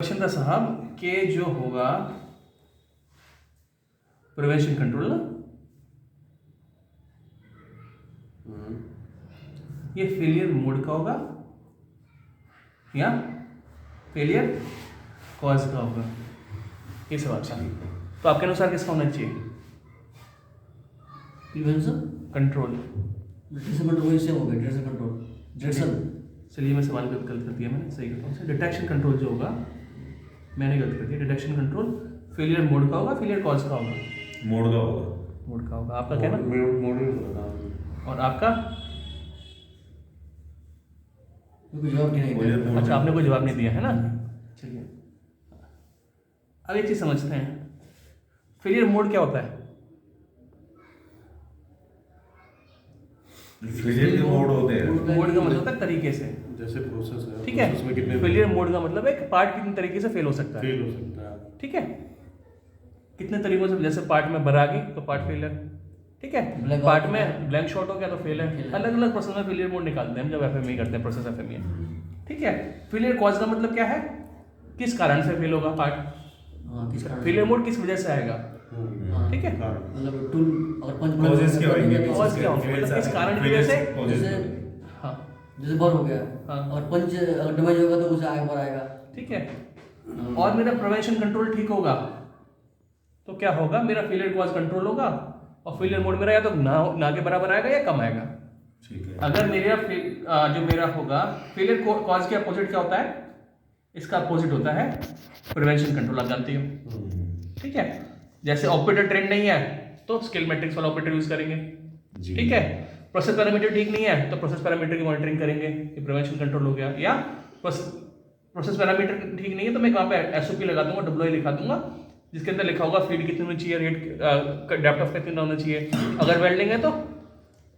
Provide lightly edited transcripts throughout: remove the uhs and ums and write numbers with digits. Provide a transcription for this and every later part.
Question था साहब के जो होगा प्रिवेंशन कंट्रोल ना, ये फेलियर मोड का होगा या फेलियर कॉज का होगा, ये सवाल था। तो आपके अनुसार किसका होना चाहिए? Prevention control. डिटेक्शन कंट्रोल वही सेम हो गया। Detection control detection. चलिए मैं सवाल गलत कर दिया, मैंने सही करता हूँ। डिटेक्शन कंट्रोल जो होगा मैंने गलत कर दिया। डिटेक्शन कंट्रोल फेलियर मोड का होगा, फेलियर कॉज का होगा? मोड का होगा। मोड का होगा। आपका कहना? मोड ही होगा। और आपका? कोई जवाब नहीं है। अच्छा, आपने कोई जवाब नहीं दिया है ना। चलिए अब एक चीज समझते हैं, फेलियर मोड क्या होता है? फेलियर के मोड होते हैं। मोड का मतलब होता है तरीके से, जैसे प्रोसेस है, ठीक है। प्रोसेस में कितने फेलियर मोड का मतलब है कि पार्ट कितने तरीके से फेल हो सकता है, फेल हो सकता है। ठीक है। कितने तरीकों से, जैसे पार्ट में भरा गई तो पार्ट फेल है, ठीक है। Blank पार्ट out में ब्लैंक शॉट हो गया तो फेल है। अलग अलग प्रोसेस में फेलियर मोड निकालते हैं हम जब एफएमई करते हैं, प्रोसेस एफएमई, ठीक है। फेलियर कॉज का मतलब क्या है? किस कारण से फेल होगा पार्ट। हाँ, किस कारण? फेलियर मोड किस वजह से आएगा, हाँ, ठीक है। मतलब टूल और पंच Causes क्या होंगे? Cause क्या होंगे? मतलब किस कारण की वजह से? जैसे हाँ जैसे बर्न हो गया हाँ। और पंच अगर डैमेज होगा तो उसे आगे बढ़ आएगा। ठीक है। और मेरा प्रिवेंशन कंट्रोल ठीक होगा तो क्या होगा? मेरा फेलियर कॉज कंट्रोल होगा और फेलियर मोड मेरा या तो ना के बराबर आएगा या कम आएगा। ठीक है। अगर मेरा जो मेरा होगा फेलियर कॉज के अपोजिट क्या होता है? इसका अपोजिट होता है प्रिवेंशन कंट्रोल, आप जानते हो, ठीक है। जैसे ऑपरेटर ट्रेंड नहीं है तो स्किल मैट्रिक्स वाला ऑपरेटर यूज करेंगे, जी। ठीक है। प्रोसेस पैरामीटर ठीक नहीं है तो प्रोसेस पैरामीटर की मॉनिटरिंग करेंगे, ये प्रिवेंशन कंट्रोल हो गया। या प्रोसेस पैरामीटर ठीक नहीं है तो मैं कहाँ पे एसओपी लगा दूंगा, डब्ल्यूआई लिखा दूंगा, जिसके अंदर लिखा होगा फीड कितनी होनी चाहिए, रेट डेप्थ ऑफ कितना होना चाहिए। अगर वेल्डिंग है तो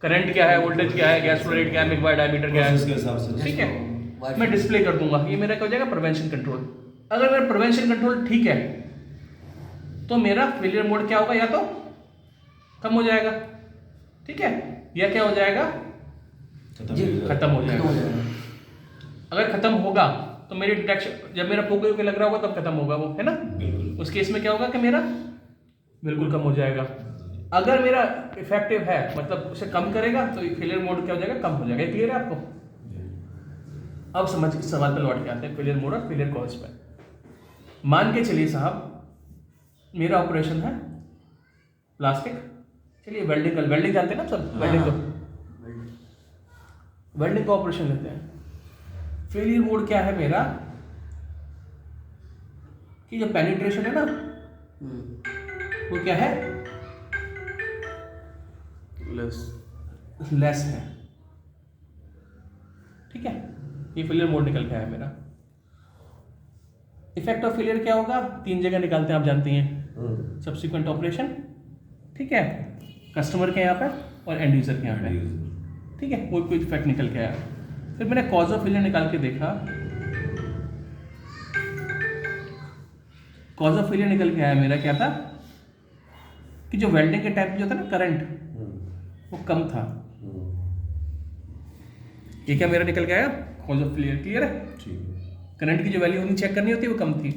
करंट क्या है, वोल्टेज क्या है, गैस फ्लो रेट क्या है, मिक बाय डायमीटर क्या प्रोसेस के है, हिसाब से। ठीक है। मैं डिस्प्ले कर दूंगा, ये मेरा क्या हो जाएगा? Prevention control. अगर मेरा प्रिवेंशन कंट्रोल ठीक है तो मेरा फेलियर मोड क्या होगा? या तो कम हो जाएगा, ठीक है, या क्या हो जाएगा? खत्म हो जाएगा। अगर खत्म होगा तो मेरी डिटेक्शन, जब मेरा फोकस पे लग रहा होगा तब खत्म होगा वो, है ना। बिल्कुल। उस केस में क्या होगा कि मेरा बिल्कुल कम हो जाएगा। अगर मेरा इफेक्टिव है मतलब उसे कम करेगा तो फेलियर मोड क्या हो जाएगा? कम हो जाएगा। क्लियर है आपको? अब समझ इस सवाल पर लौट के आते हैं, फेलियर मोड और फेलियर कॉज पे। मान के चलिए साहब मेरा ऑपरेशन है प्लास्टिक, चलिए वेल्डिंग जानते हैं ना सर, वेल्डिंग का ऑपरेशन लेते हैं। फेलियर मोड क्या है मेरा कि जो पेनिट्रेशन है ना वो क्या है? लेस है, ठीक है। ये फेलियर मोड निकल के आया मेरा। इफेक्ट ऑफ फेलियर क्या होगा? 3 जगह निकालते हैं, आप जानती हैं, सब्सिक्वेंट ऑपरेशन, ठीक है, कस्टमर के यहाँ पे और एंड यूजर के यहाँ पे, ठीक है। वो कोई इफेक्ट निकल के आया। फिर मैंने कॉज ऑफ फेलियर निकाल के देखा, कॉज ऑफ फेलियर निकल के आया मेरा क्या था कि जो वेल्डिंग के टाइम पे जो था ना करंट, वो कम था। ये क्या मेरा निकल के आया? Cause of failure. क्लियर है? ठीक है। करंट की जो वैल्यू होनी चेक करनी होती है वो कम थी,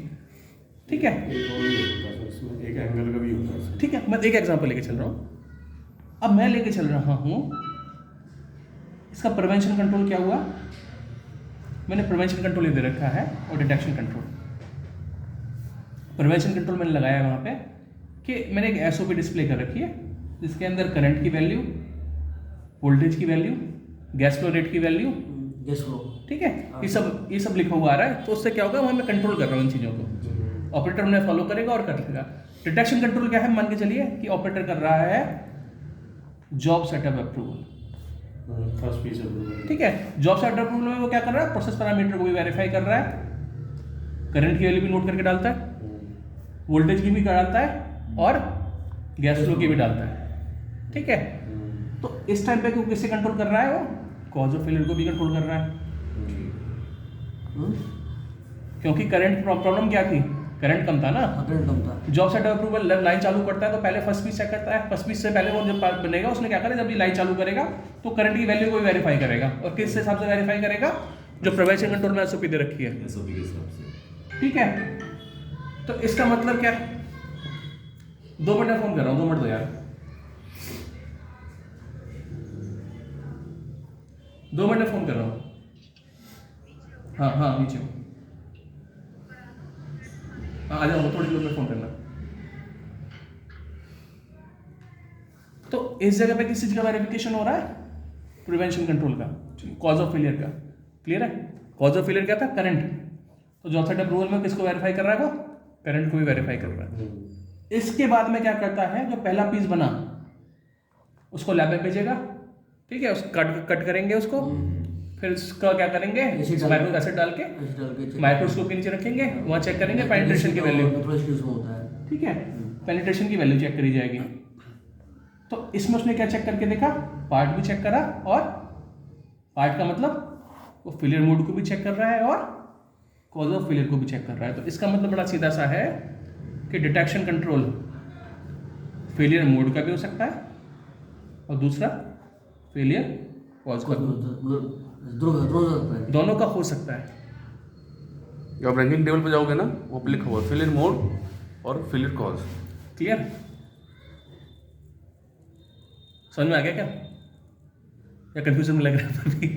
ठीक है। एक एंगल का भी होता है। ठीक है, मैं एक एग्जांपल लेके चल रहा हूँ। अब मैं लेके चल रहा हूँ इसका प्रिवेंशन कंट्रोल क्या हुआ? मैंने प्रिवेंशन कंट्रोल ये दे रखा है और डिटेक्शन कंट्रोल। प्रिवेंशन कंट्रोल मैंने लगाया है वहाँ पे कि मैंने एक एसओपी डिस्प्ले कर रखी है जिसके अंदर करंट की वैल्यू, वोल्टेज की वैल्यू, गैस फ्लो रेट की वैल्यू, गैस फ्लो, ठीक है, ये सब लिखा हुआ आ रहा है। तो उससे क्या होगा? वहाँ मैं कंट्रोल कर रहा हूँ इन चीज़ों को, ऑपरेटर उन्हें फॉलो करेगा और कर लेगा। डिटेक्शन कंट्रोल क्या है? मान के चलिए कि ऑपरेटर कर रहा है job setup approval, first piece approval, ठीक है। जॉब सेटअप अप्रूवल में वो क्या कर रहा है? प्रोसेस पैरामीटर को भी वेरीफाई कर रहा है, करंट की वैल्यू भी नोट करके डालता है, वोल्टेज की भी डालता है और गैस फ्लो की भी डालता है, ठीक है। तो इस टाइम पे वो किससे कंट्रोल कर रहा है? वो कॉज ऑफ फेलियर को भी कंट्रोल कर रहा है, क्योंकि करंट प्रॉब्लम क्या थी? करंट कम था ना। करंट कम था। जॉब सेटअप अप्रूवल लाइन चालू करता है तो पहले फर्स्ट पीस चेक करता है। फर्स्ट पीस से पहले वो जब बनेगा उसने क्या करेगा? जब ये लाइन चालू करेगा तो करंट की वैल्यू को भी वेरीफाई करेगा। और किस हिसाब से वेरीफाई करेगा? जो प्रिवेंशन कंट्रोल में एसओपी दे रखी है, एसओपी के हिसाब से। ठीक है, तो इसका मतलब क्या है, 2 मिनट में फोन कर रहा हूँ, 2 मिनट दो यार, 2 मिनट में फोन कर रहा हूँ। हाँ हाँ नीचे हूँ। हाँ आ जाओ, थोड़ी देर में फोन करना। तो इस जगह पे किस चीज का वेरिफिकेशन हो रहा है, प्रिवेंशन कंट्रोल का, कॉज ऑफ फेलियर का। क्लियर है, कॉज ऑफ फेलियर क्या था, करंट। तो जो ऑफसेट अप्रूवल में किसको वेरीफाई कर रहा है, वो करंट को भी वेरीफाई कर रहा है। इसके बाद में क्या करता है, जो पहला पीस बना उसको लैब में भेजेगा, ठीक है, उसको कट करेंगे उसको, फिर उसका क्या करेंगे, माइक्रो एसिड डाल के माइक्रोस्कोप के नीचे रखेंगे, वहाँ चेक करेंगे पेनिट्रेशन की वैल्यू, होता है। ठीक है, पेनिट्रेशन की वैल्यू चेक करी जाएगी। तो इसमें उसने क्या चेक करके देखा, पार्ट भी चेक करा, और पार्ट का मतलब वो फेलियर मोड को भी चेक कर रहा है और कॉज ऑफ फेलियर को भी चेक कर रहा है। तो इसका मतलब बड़ा सीधा सा है कि डिटेक्शन कंट्रोल फेलियर मोड का भी हो सकता है और दूसरा फेलियर कॉज का भी, दोनों का हो सकता है। जब आप रैंकिंग टेबल पे जाओगे ना, वो पे लिखा हुआ है फेलियर मोड और फेलियर कॉज। क्लियर, समझ में आ गया क्या, या कंफ्यूजन में लग रहा है अभी,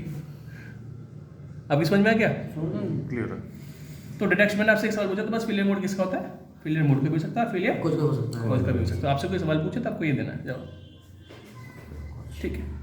अभी समझ में आ गया। क्लियर है। तो डिटेक्शन मैंने आपसे एक सवाल पूछा, तो बस फेलियर मोड किसका होता है, फेलियर मोड का भी हो सकता है, फेलियर कुछ भी हो सकता है। कॉज का भी हो सकता है। आपसे कोई सवाल पूछे तो आपको ये देना है जवाब, ठीक है।